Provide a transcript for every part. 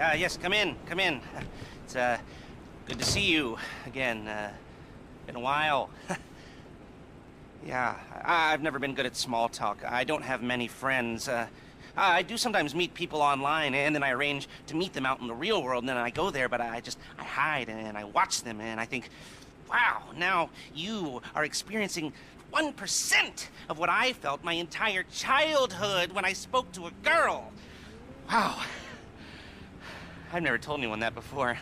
Yes, come in, come in. It's, good to see you again. Been a while. Yeah, I've never been good at small talk. I don't have many friends. I do sometimes meet people online, and then I arrange to meet them out in the real world, and then I go there, but I hide, and I watch them, and I think, wow, now you are experiencing 1% of what I felt my entire childhood when I spoke to a girl. Wow. I've never told anyone that before.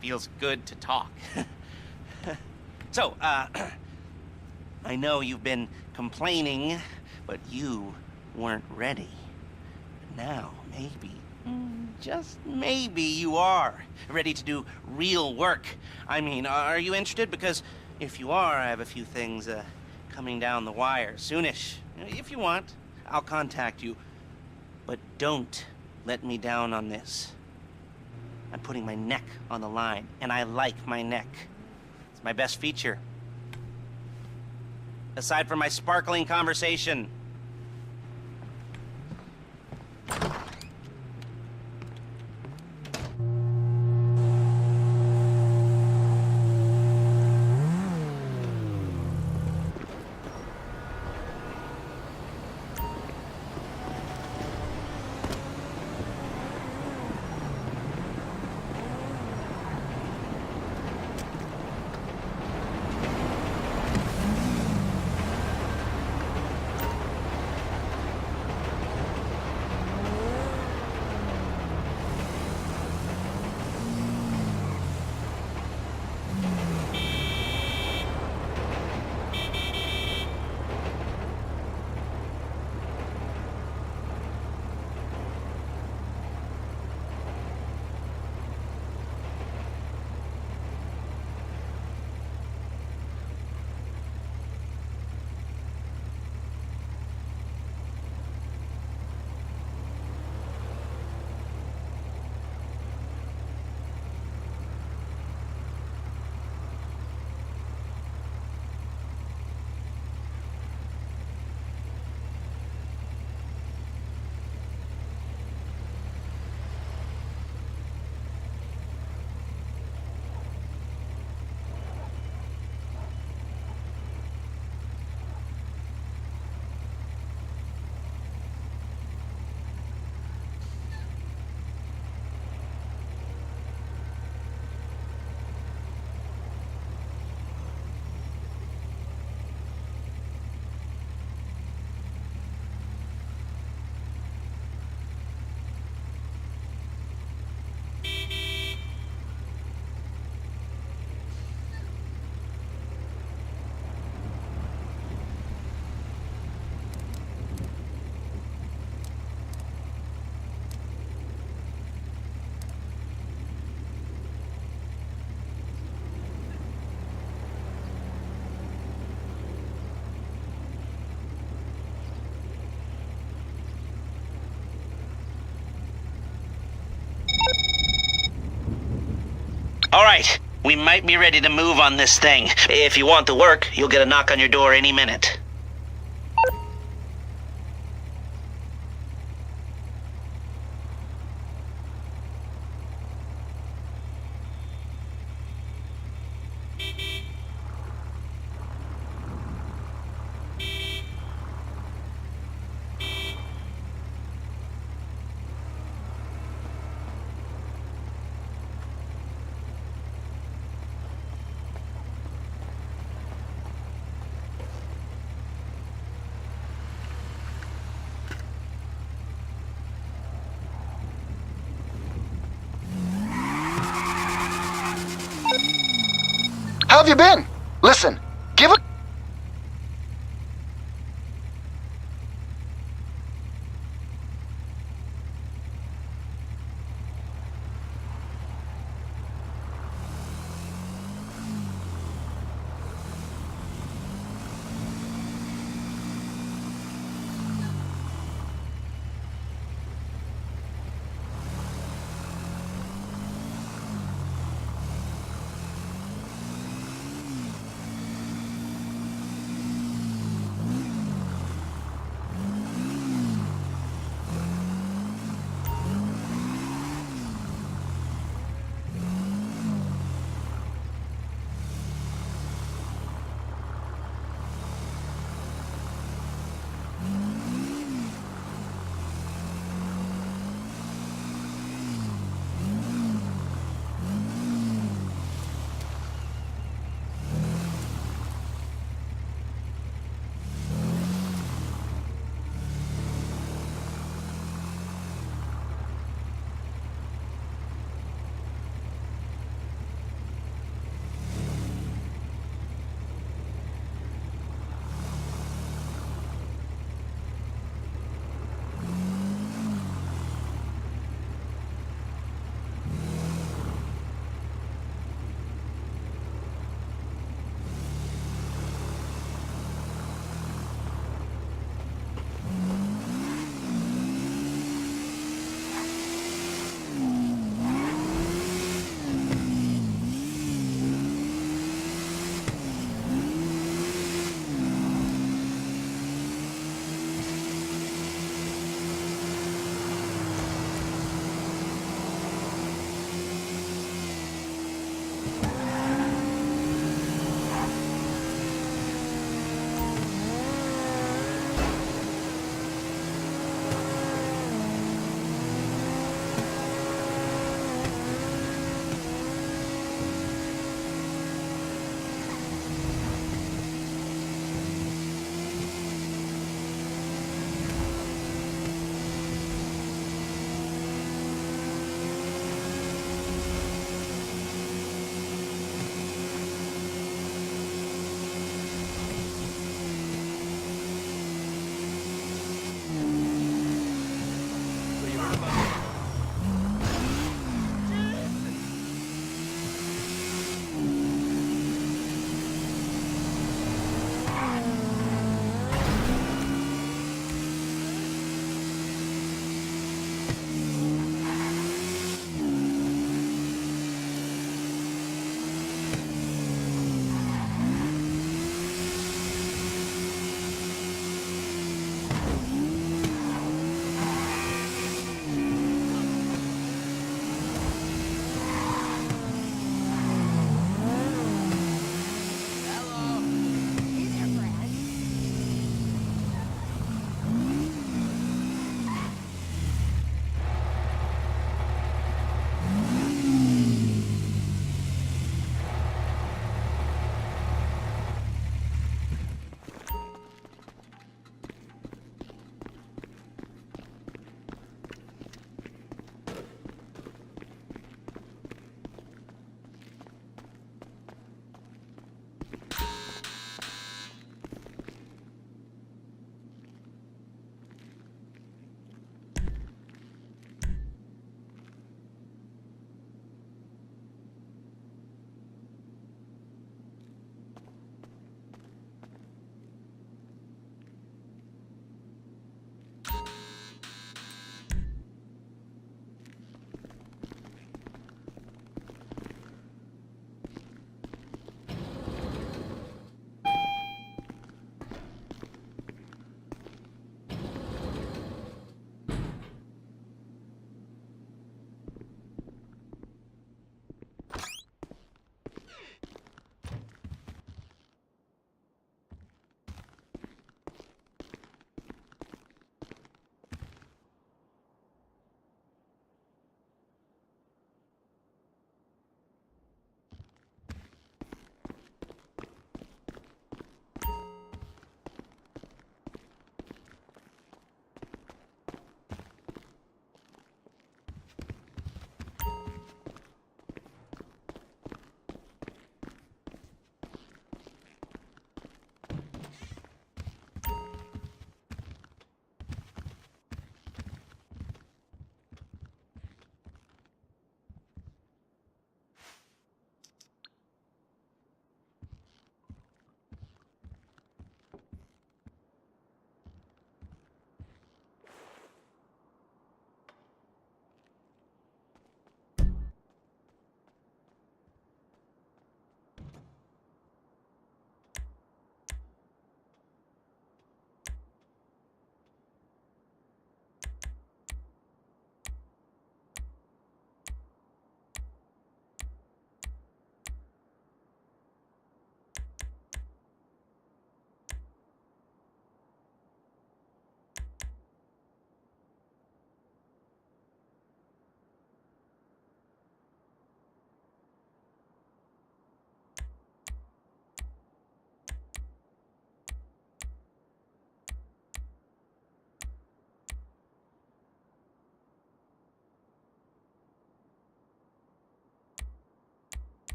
Feels good to talk. So, I know you've been complaining, but you weren't ready. Now, maybe, just maybe you are ready to do real work. I mean, are you interested? Because if you are, I have a few things coming down the wire soonish. If you want, I'll contact you. But don't let me down on this. I'm putting my neck on the line, and I like my neck. It's my best feature. Aside from my sparkling conversation. All right, we might be ready to move on this thing. If you want the work, you'll get a knock on your door any minute. How have you been? Listen, give a...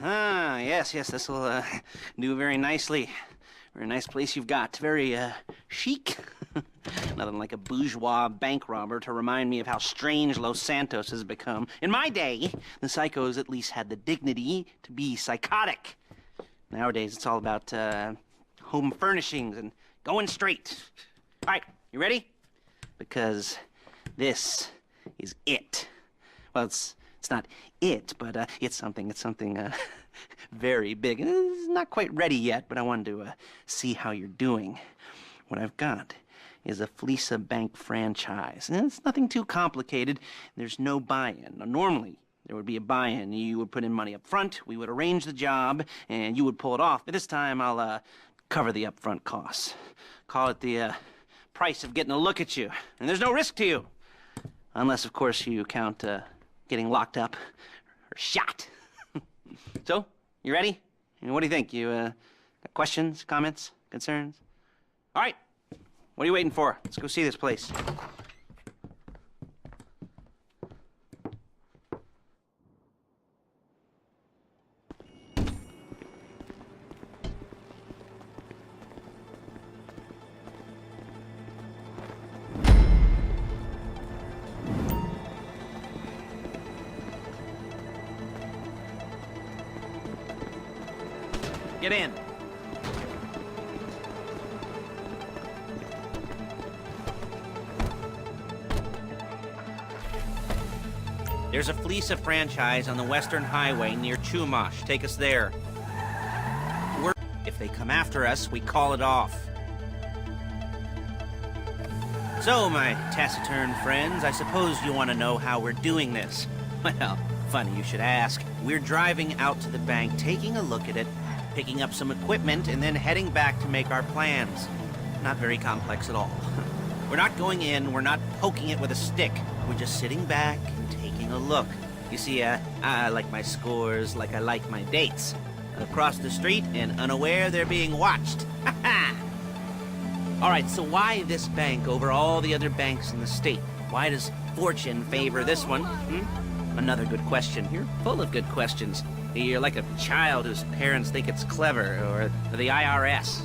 Yes, this'll do very nicely. Very nice place you've got. Very chic. Nothing like a bourgeois bank robber to remind me of how strange Los Santos has become. In my day, the psychos at least had the dignity to be psychotic. Nowadays, it's all about home furnishings and going straight. All right, you ready? Because this is it. Well, it's not it, but it's something very big. It's not quite ready yet, but I wanted to see how you're doing. What I've got is a Fleeca Bank franchise. And it's nothing too complicated. There's no buy-in. Now, normally, there would be a buy-in. You would put in money up front, we would arrange the job, and you would pull it off. But this time, I'll cover the upfront costs. Call it the price of getting a look at you. And there's no risk to you. Unless, of course, you count getting locked up or shot. So, you ready? What do you think? You got questions, comments, concerns? All right. What are you waiting for? Let's go see this place. Get in. There's a Fleeca franchise on the Western Highway near Chumash. Take us there. If they come after us, we call it off. So, my taciturn friends, I suppose you want to know how we're doing this. Well, funny you should ask. We're driving out to the bank, taking a look at it, picking up some equipment, and then heading back to make our plans. Not very complex at all. We're not going in, we're not poking it with a stick. We're just sitting back and taking a look. You see, I like my scores like I like my dates. Across the street and unaware they're being watched. All right, so why this bank over all the other banks in the state? Why does fortune favor this one? Another good question. You're full of good questions. You're like a child whose parents think it's clever, or the IRS.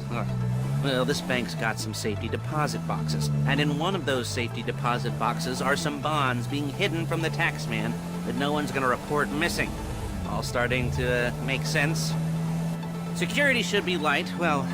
Well, this bank's got some safety deposit boxes, and in one of those safety deposit boxes are some bonds being hidden from the taxman that no one's gonna report missing. All starting to make sense. Security should be light, well,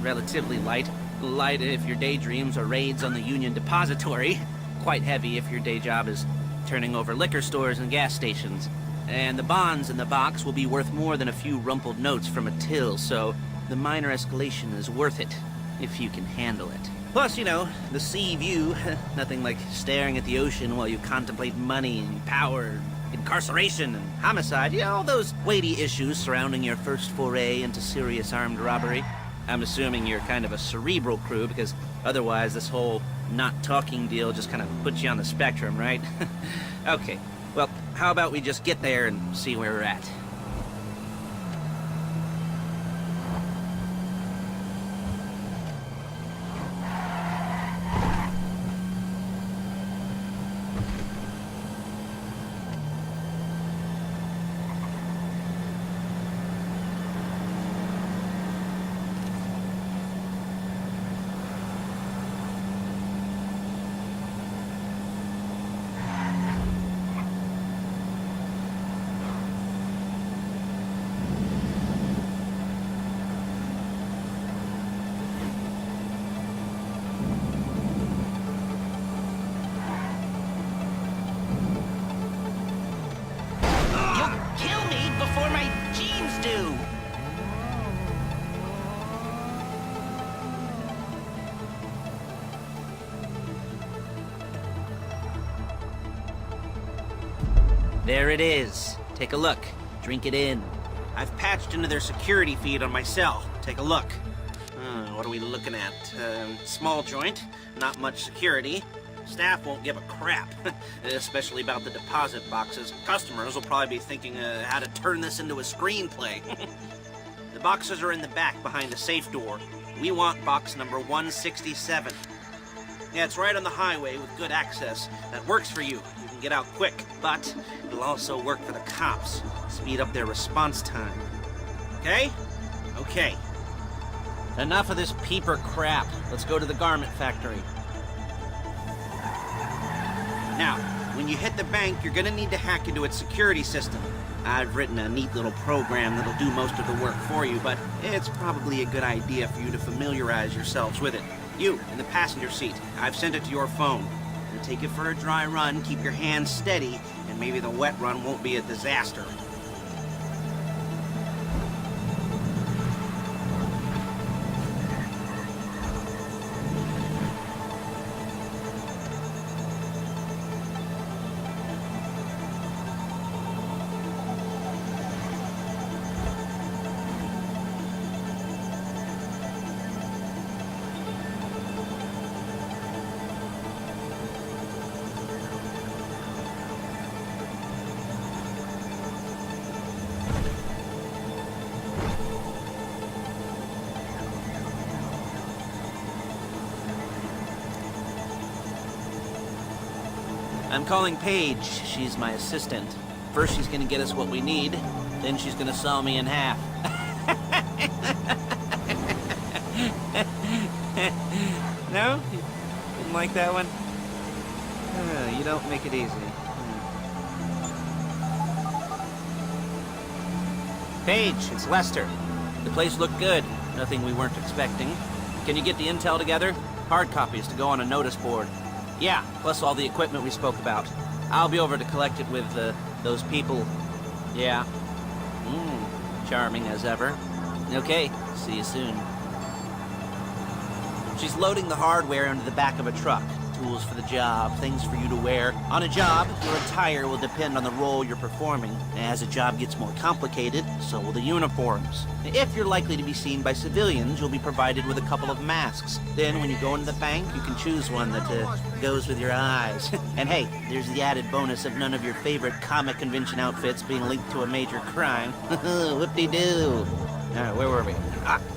relatively light. Light if your daydreams are raids on the Union Depository. Quite heavy if your day job is turning over liquor stores and gas stations. And the bonds in the box will be worth more than a few rumpled notes from a till, so the minor escalation is worth it, if you can handle it. Plus, you know, the sea view, nothing like staring at the ocean while you contemplate money and power, incarceration and homicide, you know, all those weighty issues surrounding your first foray into serious armed robbery. I'm assuming you're kind of a cerebral crew, because otherwise this whole not talking deal just kind of puts you on the spectrum, right? Okay, well, how about we just get there and see where we're at? There it is. Take a look. Drink it in. I've patched into their security feed on my cell. Take a look. What are we looking at? Small joint, not much security. Staff won't give a crap, especially about the deposit boxes. Customers will probably be thinking how to turn this into a screenplay. The boxes are in the back behind the safe door. We want box number 167. Yeah, it's right on the highway with good access. That works for you. You can can get out quick, but it'll also work for the cops. Speed up their response time. Okay? Okay. Enough of this peeper crap. Let's go to the garment factory. Now, when you hit the bank, you're gonna need to hack into its security system. I've written a neat little program that'll do most of the work for you, but it's probably a good idea for you to familiarize yourselves with it. You, in the passenger seat, I've sent it to your phone. And take it for a dry run, keep your hands steady, and maybe the wet run won't be a disaster. I'm calling Paige. She's my assistant. First she's gonna get us what we need, then she's gonna saw me in half. No? You didn't like that one? You don't make it easy. Paige, it's Lester. The place looked good. Nothing we weren't expecting. Can you get the intel together? Hard copies to go on a notice board. Yeah, plus all the equipment we spoke about. I'll be over to collect it with, those people. Yeah. Charming as ever. Okay, see you soon. She's loading the hardware into the back of a truck. Tools for the job, things for you to wear. On a job, your attire will depend on the role you're performing. As a job gets more complicated, so will the uniforms. If you're likely to be seen by civilians, you'll be provided with a couple of masks. Then when you go into the bank, you can choose one that goes with your eyes. And hey, there's the added bonus of none of your favorite comic convention outfits being linked to a major crime. Whoop-de-doo. Alright, where were we?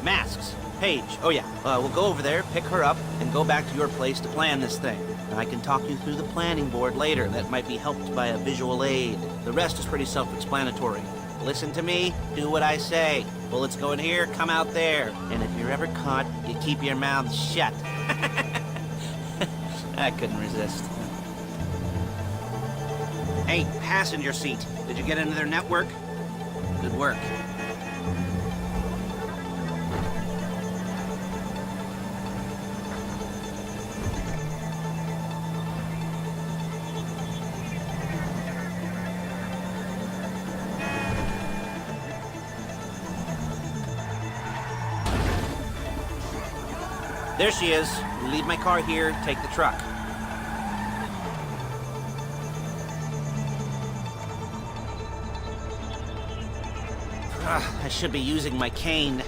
Masks. Paige. Oh yeah, we'll go over there, pick her up, and go back to your place to plan this thing. And I can talk you through the planning board later. That might be helped by a visual aid. The rest is pretty self-explanatory. Listen to me, do what I say. Bullets go in here, come out there. And if you're ever caught, you keep your mouth shut. I couldn't resist. Hey, passenger seat. Did you get into their network? Good work. There she is. We leave my car here, take the truck. I should be using my cane.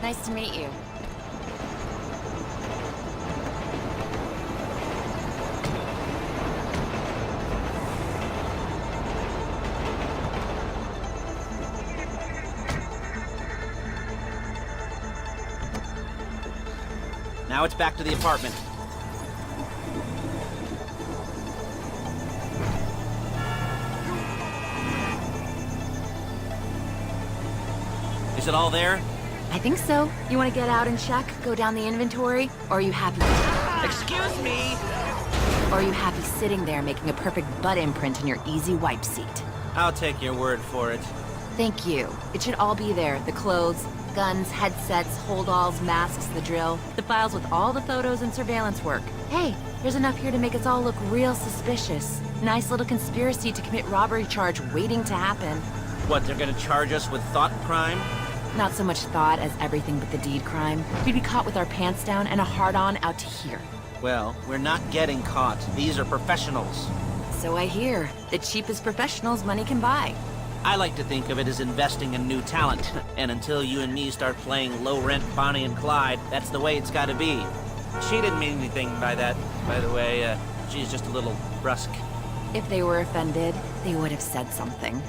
Nice to meet you. Now it's back to the apartment. Is it all there? I think so. You want to get out and check? Go down the inventory? Or are you happy? Excuse me! Or are you happy sitting there making a perfect butt imprint in your easy wipe seat? I'll take your word for it. Thank you. It should all be there. The clothes, guns, headsets, holdalls, masks, the drill. The files with all the photos and surveillance work. Hey, there's enough here to make us all look real suspicious. Nice little conspiracy to commit robbery charge waiting to happen. What, they're gonna charge us with thought crime? Not so much thought as everything but the deed crime. We'd be caught with our pants down and a hard-on out to here. Well, we're not getting caught. These are professionals. So I hear. The cheapest professionals money can buy. I like to think of it as investing in new talent. And until you and me start playing low-rent Bonnie and Clyde, that's the way it's gotta be. She didn't mean anything by that, by the way. She's just a little brusque. If they were offended, they would have said something.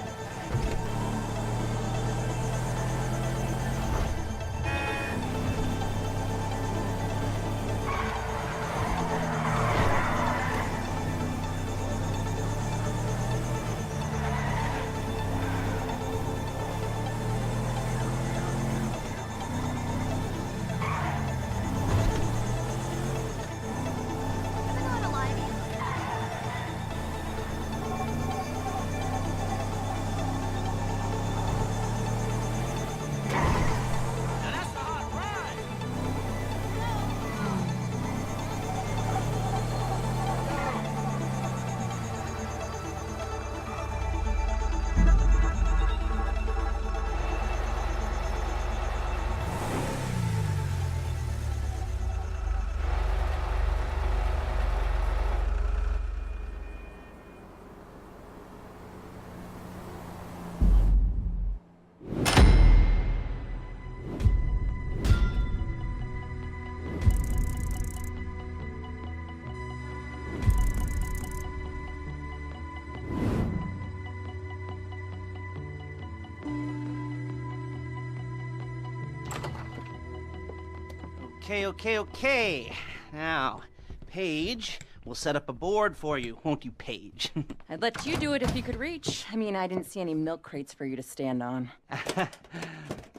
Okay. Now, Paige, we'll set up a board for you, won't you, Paige? I'd let you do it if you could reach. I mean, I didn't see any milk crates for you to stand on.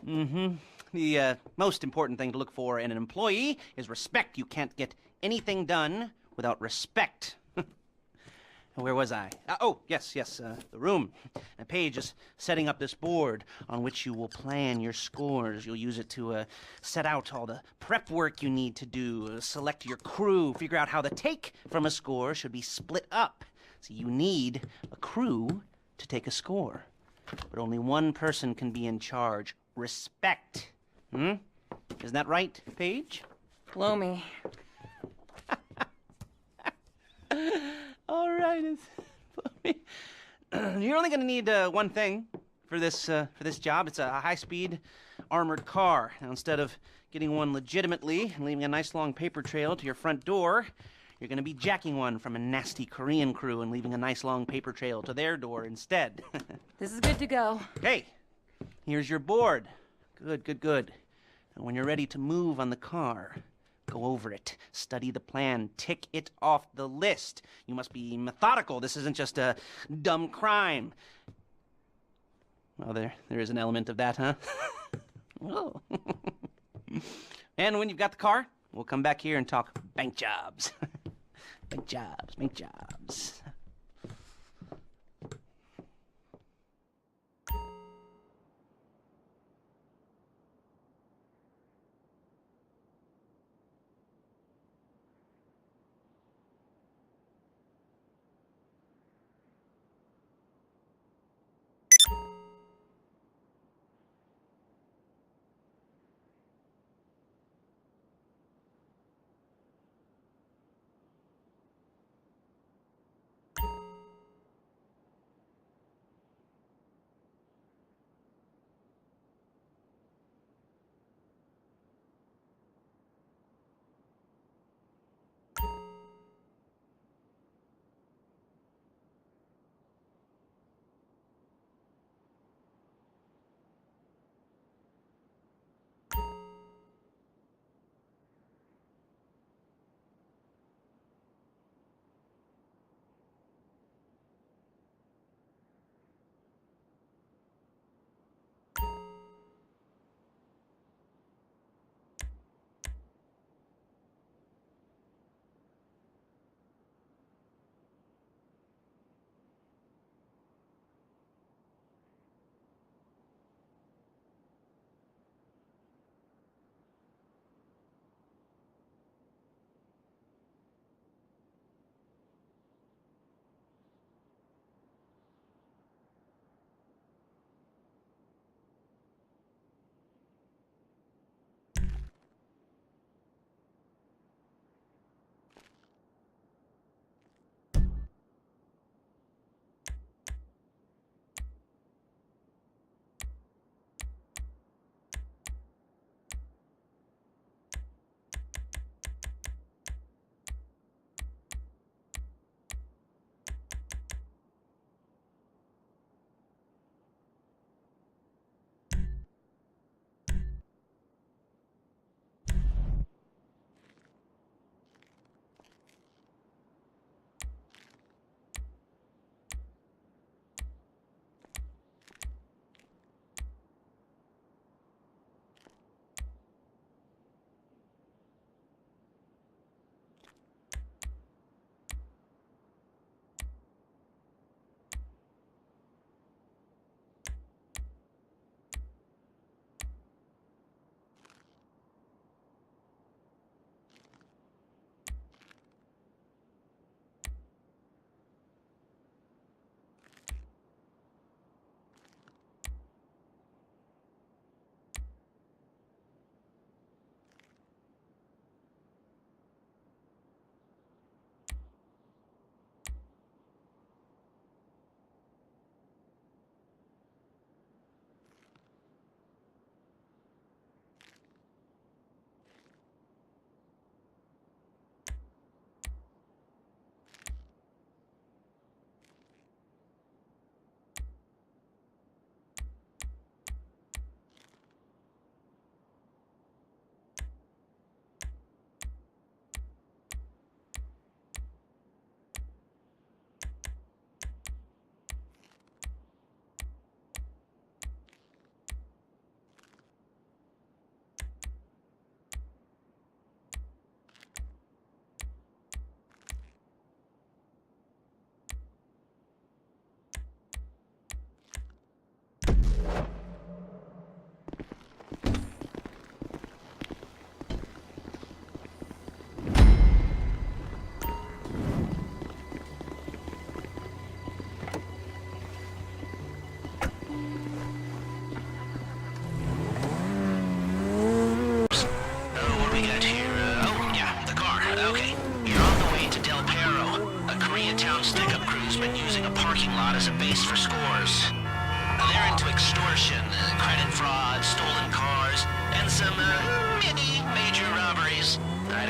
The most important thing to look for in an employee is respect. You can't get anything done without respect. Where was I? Yes, the room. Paige is setting up this board on which you will plan your scores. You'll use it to set out all the prep work you need to do, select your crew, figure out how the take from a score should be split up. So you need a crew to take a score. But only one person can be in charge. Respect. Isn't that right, Paige? Blow me. All right, you're only going to need one thing for this job. It's a high-speed armored car. Now, instead of getting one legitimately and leaving a nice long paper trail to your front door, you're going to be jacking one from a nasty Korean crew and leaving a nice long paper trail to their door instead. This is good to go. Okay, here's your board. Good. And when you're ready to move on the car, go over it, study the plan, tick it off the list. You must be methodical. This isn't just a dumb crime. Well, there is an element of that, huh? Oh. And when you've got the car, we'll come back here and talk bank jobs. Bank jobs.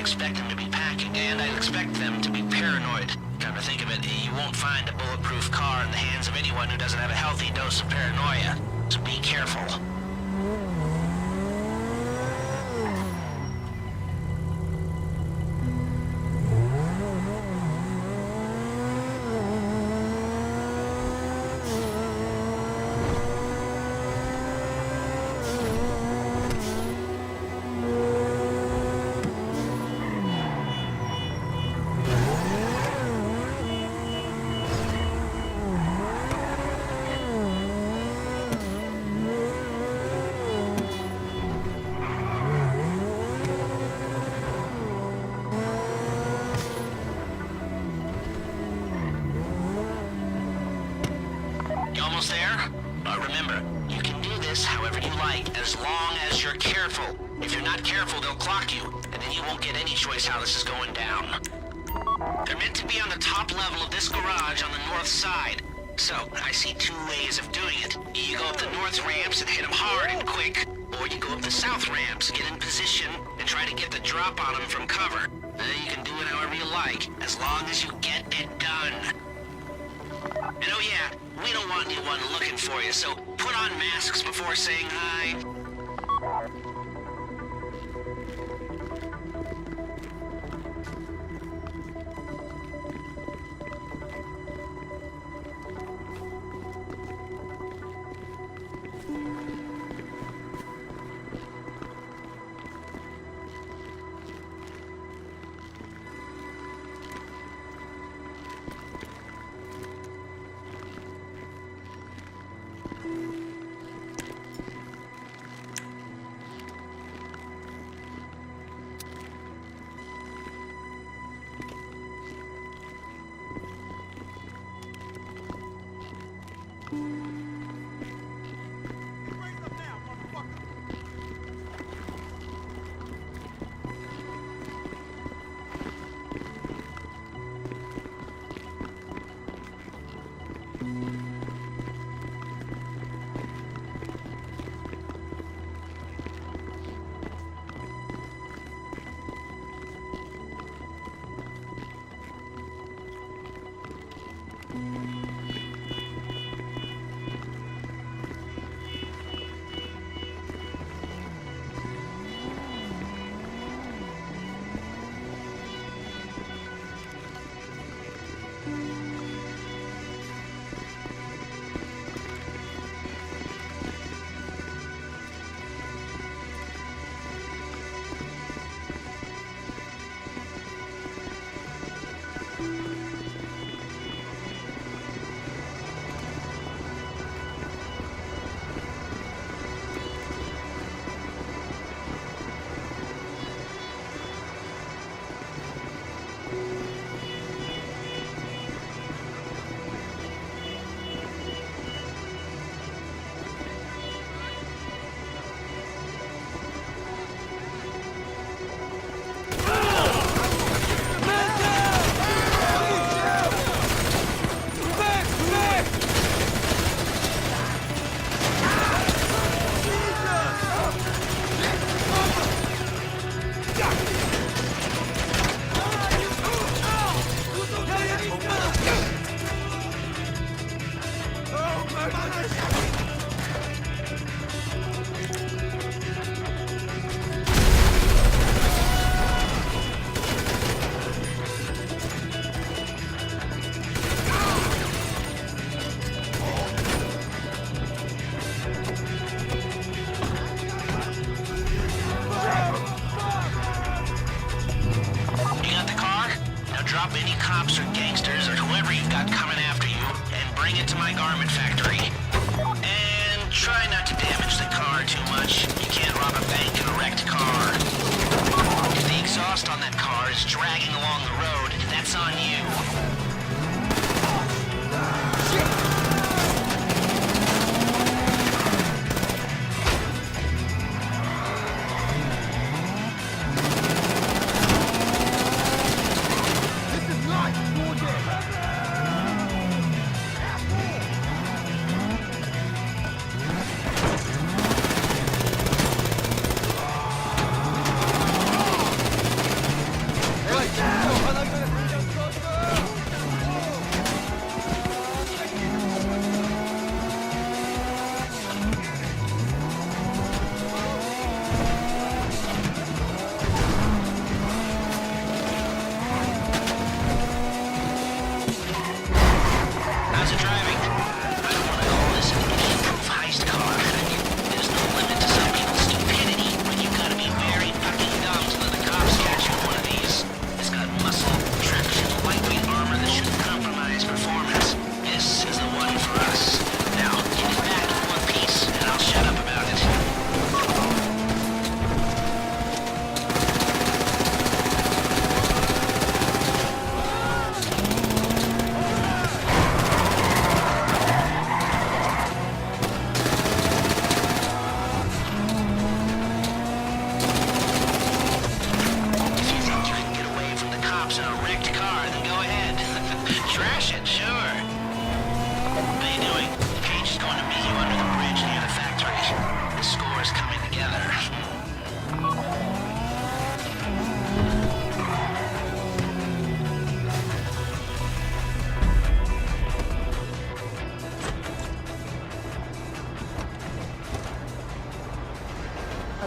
expect them to be packing, and I'd expect them to be paranoid. Come to think of it, you won't find a bulletproof car in the hands of anyone who doesn't have a healthy dose of paranoia. So be careful. Almost there? Remember, you can do this however you like, as long as you're careful. If you're not careful, they'll clock you, and then you won't get any choice how this is going down. They're meant to be on the top level of this garage on the north side. So, I see two ways of doing it. You go up the north ramps and hit them hard and quick, or you go up the south ramps, get in position, and try to get the drop on them from cover. You can do it however you like, as long as you get it done. And oh yeah, we don't want anyone looking for you, so put on masks before saying hi.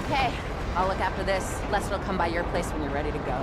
Okay, I'll look after this. Lester will come by your place when you're ready to go.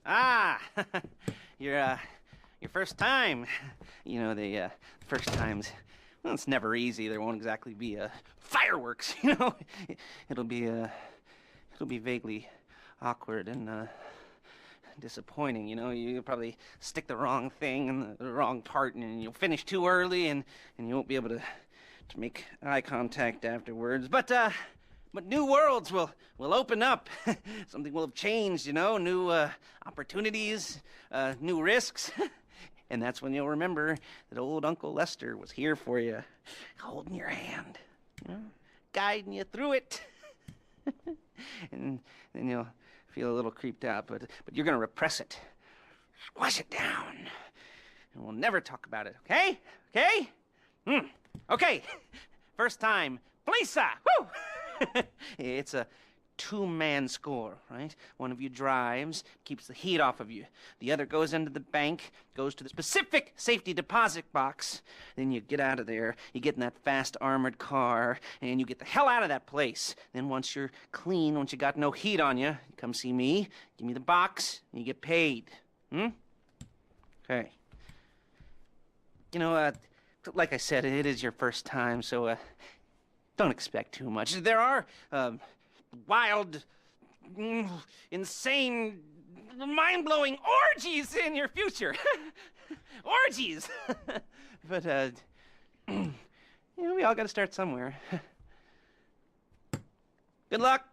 Ah, your first time. You know, the first times, well, it's never easy. There won't exactly be fireworks, you know. It'll be vaguely awkward and disappointing, you know. You'll probably stick the wrong thing in the wrong part, and you'll finish too early, and you won't be able to make eye contact afterwards. But new worlds will open up. Something will have changed, you know. New opportunities, new risks. And that's when you'll remember that old Uncle Lester was here for you, holding your hand, you know, guiding you through it. And then you'll feel a little creeped out, but you're gonna repress it, squash it down, and we'll never talk about it. Okay? Okay? Okay. First time, Fleeca. Woo! It's a two-man score, right? One of you drives, keeps the heat off of you. The other goes into the bank, goes to the specific safety deposit box. Then you get out of there, you get in that fast armored car, and you get the hell out of that place. Then once you're clean, once you got no heat on you, come see me, give me the box, and you get paid. Okay. You know, like I said, it is your first time, so don't expect too much. There are wild, insane, mind-blowing orgies in your future. Orgies! But, you know, we all gotta start somewhere. Good luck!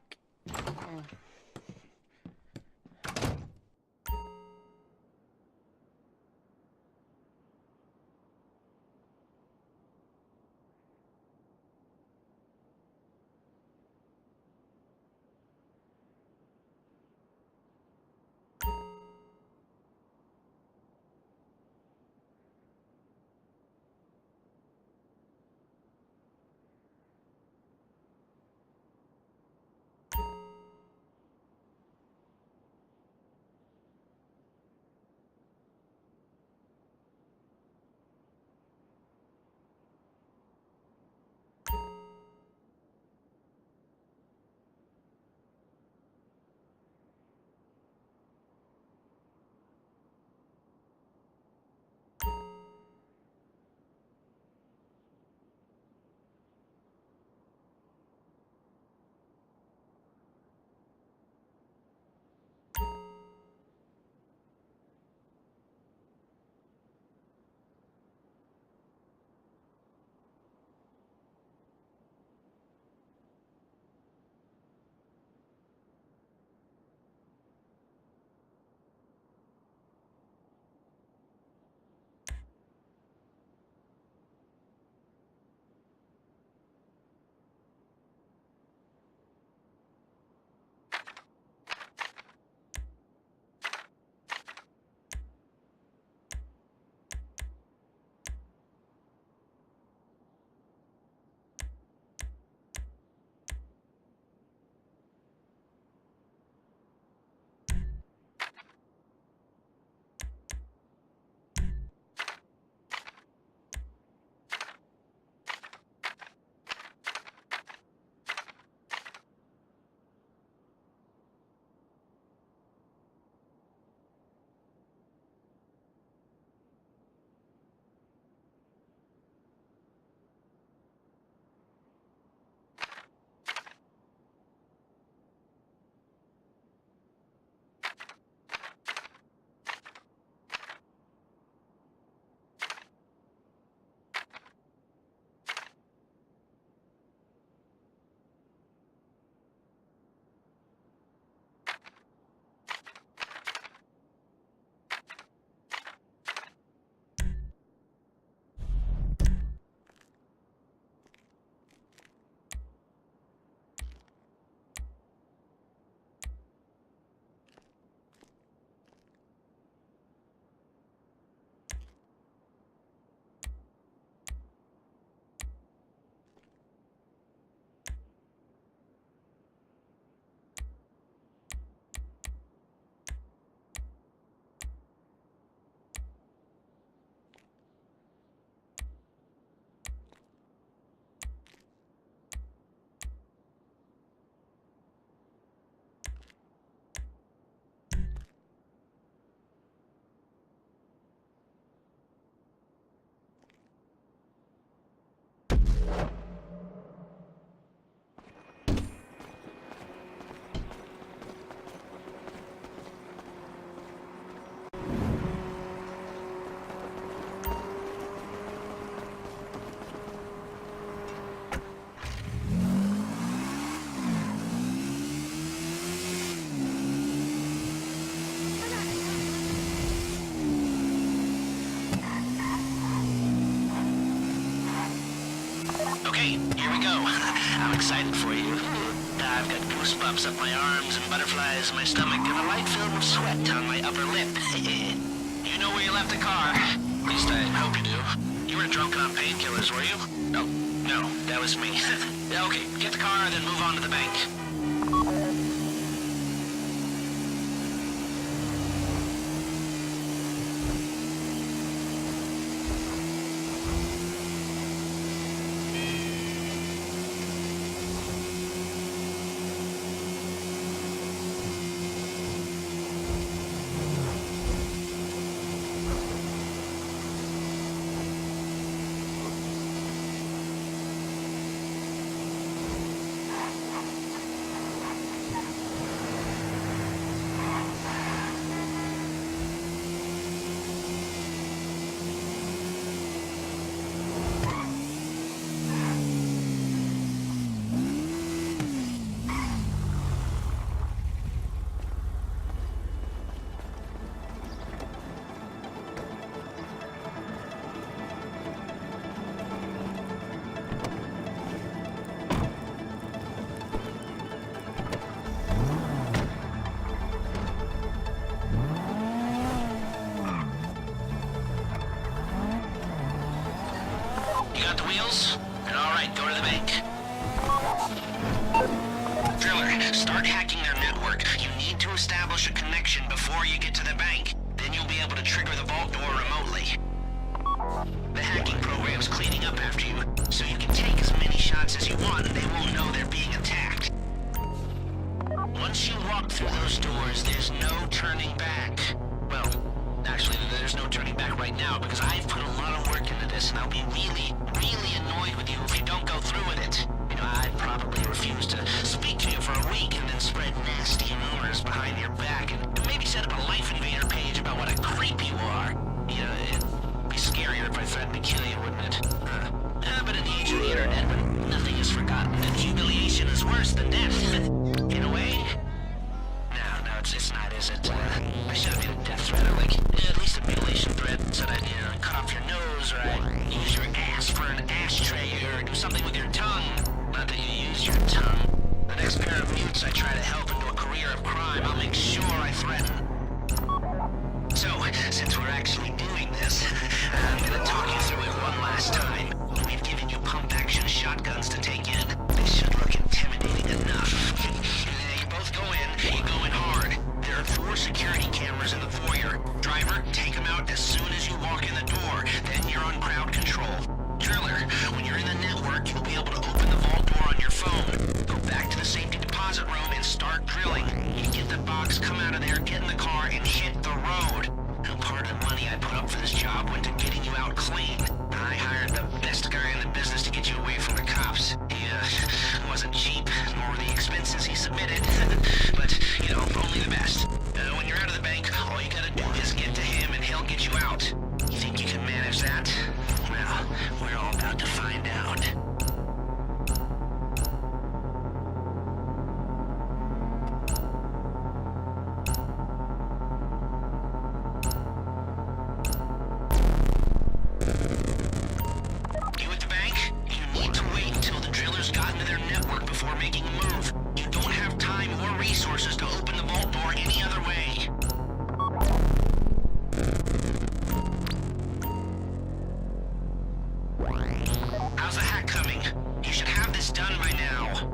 Okay, here we go. I'm excited for you. I've got goosebumps up my arms and butterflies in my stomach and a light film of sweat on my upper lip. You know where you left the car. At least I hope you do. You were drunk on painkillers, were you? No, that was me. Okay, get the car and then move on to the bank. You got the wheels? All right, go to the bank. Driller, start hacking their network. You need to establish a connection before you get to the bank. Then you'll be able to trigger the vault door remotely. The hacking program's cleaning up after you, so you can take as many shots as you want and they won't know they're being attacked. Once you walk through those doors, there's no turning back. Well, actually, there's no turning back right now because I've put a lot of work into this and I'll be really annoyed with you if you don't go through with it. You know, I'd probably refuse to speak to you for a week and then spread nasty rumors behind your back and maybe set up a Life Invader page about what a creep you are. You know, it'd be scarier if I threatened to kill you, wouldn't it? But in the age of the internet, when nothing is forgotten and humiliation is worse than death, in a way. No, it's not, is it? I should have made a death threat or like, at least a mutilation threat. Said I'd, cut off your nose or I'd use your ass for an ashtray or do something with your tongue. Not that you use your tongue. The next pair of mutes I try to help into a career of crime, I'll make sure I threaten. So, since we're actually doing this, I'm gonna talk you through it one last time. We've given you pump-action shotguns to take in. They should look intimidating enough. You both go in, you go in hard. There are 4 security cameras in the foyer. Driver, take them out as soon as you walk in the door. Then you're on crowd control. Driller, when you're in the network, you'll be able to open the vault door on your phone. Go back to the safety deposit room and start drilling. You get the box, come out of there, get in the car, and hit the road. Now, part of the money I put up for this job went to getting you out clean. I hired the best guy in the business to get you away from the cops. He wasn't cheap, nor the expenses he submitted. But, only the best. When you're out of the bank, all you gotta do is get to him and he'll get you out. You think you can manage that? Well, we're all about to find out. You at the bank? You need to wait until the driller's gotten to their network before making a move. You don't have time or resources to open the vault door any other way. How's the hack coming? You should have this done by now.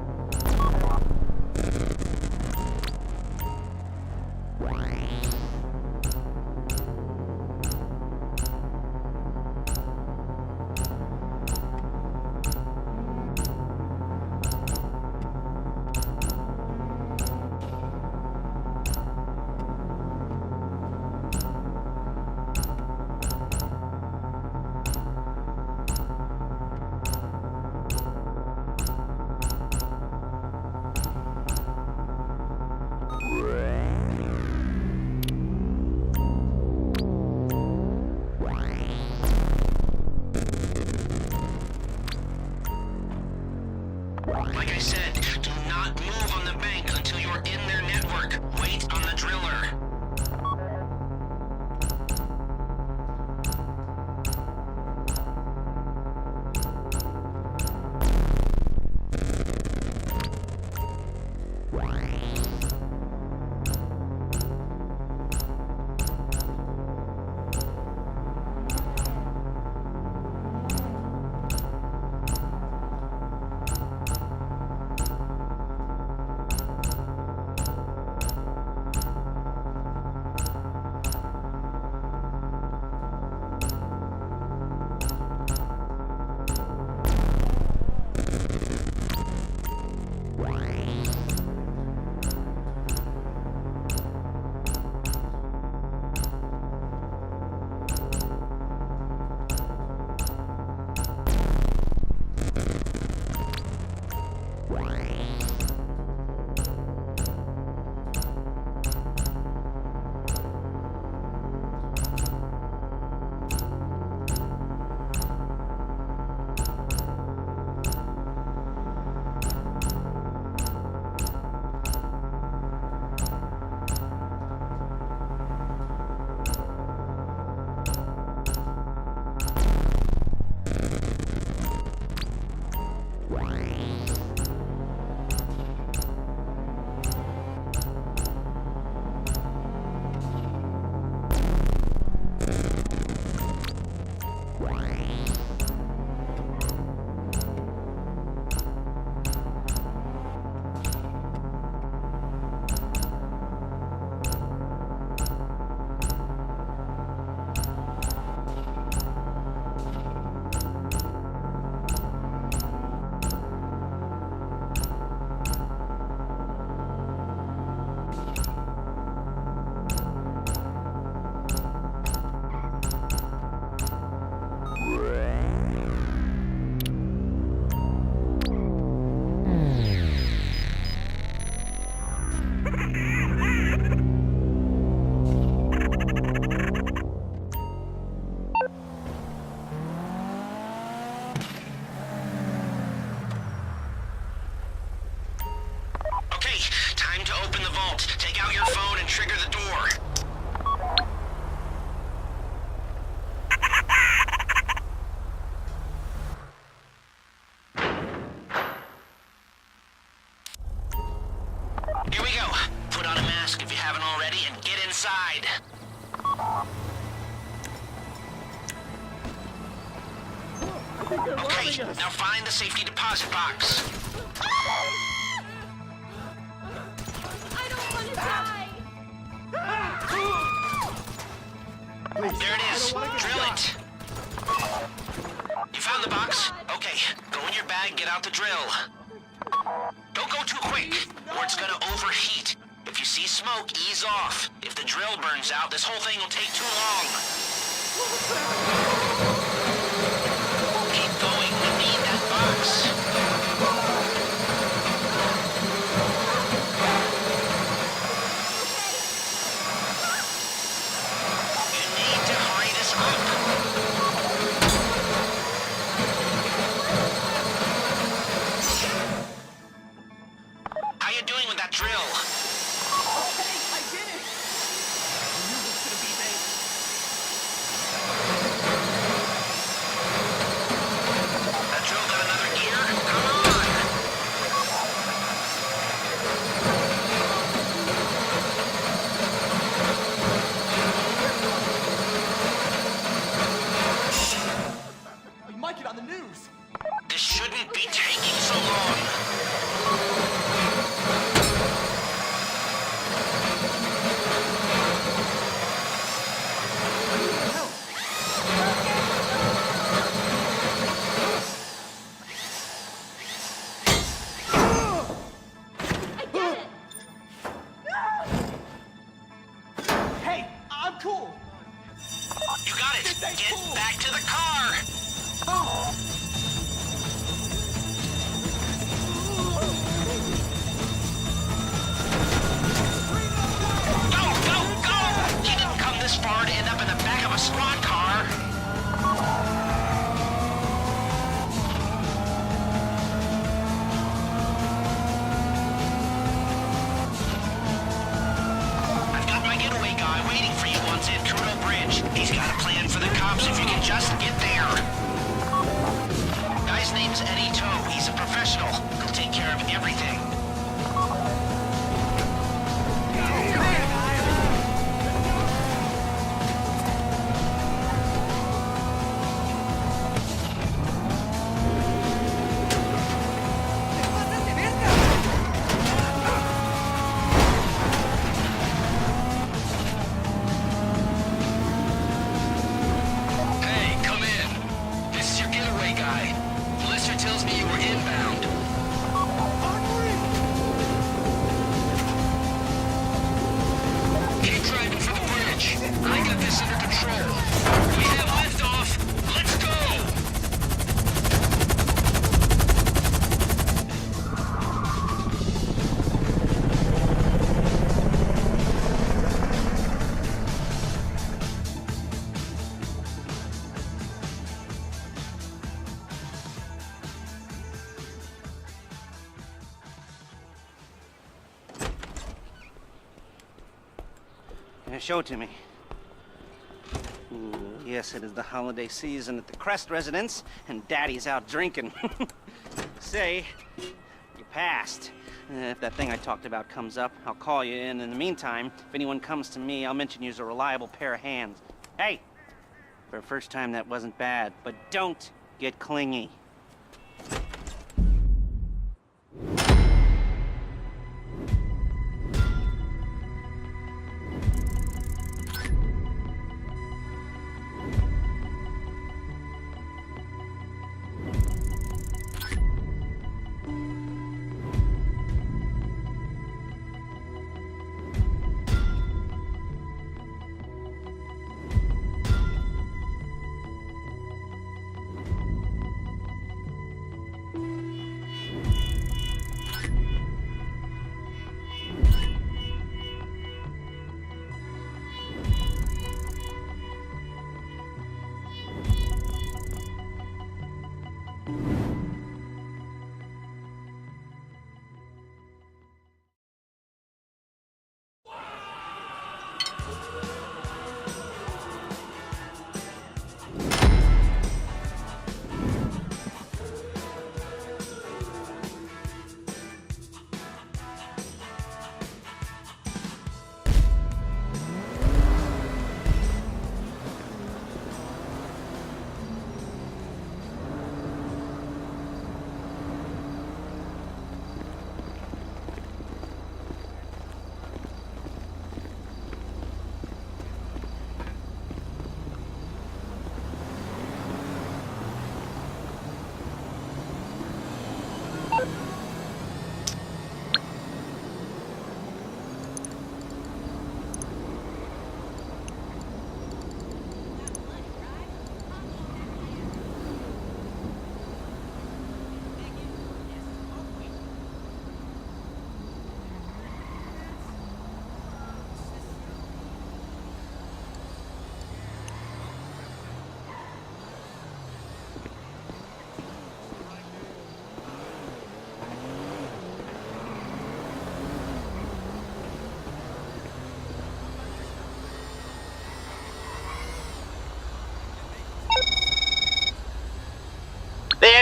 Like I said, do not move on the bank until you're in their network. Wait on the driller. outside. Okay, now find the safety deposit box. I don't want to die! There it is. Drill it. You found the box? Okay, go in your bag, get out the drill. Don't go too quick, or it's gonna overheat. If you see smoke, ease off. If the drill burns out, this whole thing will take too long. Keep going, we need that box. You need to hurry this up. How you doing with that drill? That drill got another gear? Come on! We might get on the news. This shouldn't be taking so long. I get it! Hey, I'm cool. You got it! Get back to the car! Go, go, go! You didn't come this far to end up in the back of a squad car. I've got my getaway guy waiting for you on Centrada Bridge. He's got a plan for the cops if you can just get there. Guy's name's Eddie Toe. He's a professional. He'll take care of everything. Hey, come in. This is your getaway guy. Lister tells me you were inbound. Keep driving for the bridge. I got this under control. We have liftoff. Let's go! Show it to me. Ooh, yes, it is the holiday season at the Crest residence, and Daddy's out drinking. Say, you passed. If that thing I talked about comes up, I'll call you in. In the meantime, if anyone comes to me, I'll mention you as a reliable pair of hands. Hey, for a first time, that wasn't bad, but don't get clingy.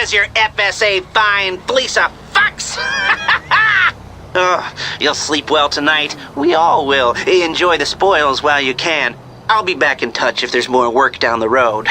says your FSA fine fleece of fucks! You'll sleep well tonight. We all will. Enjoy the spoils while you can. I'll be back in touch if there's more work down the road.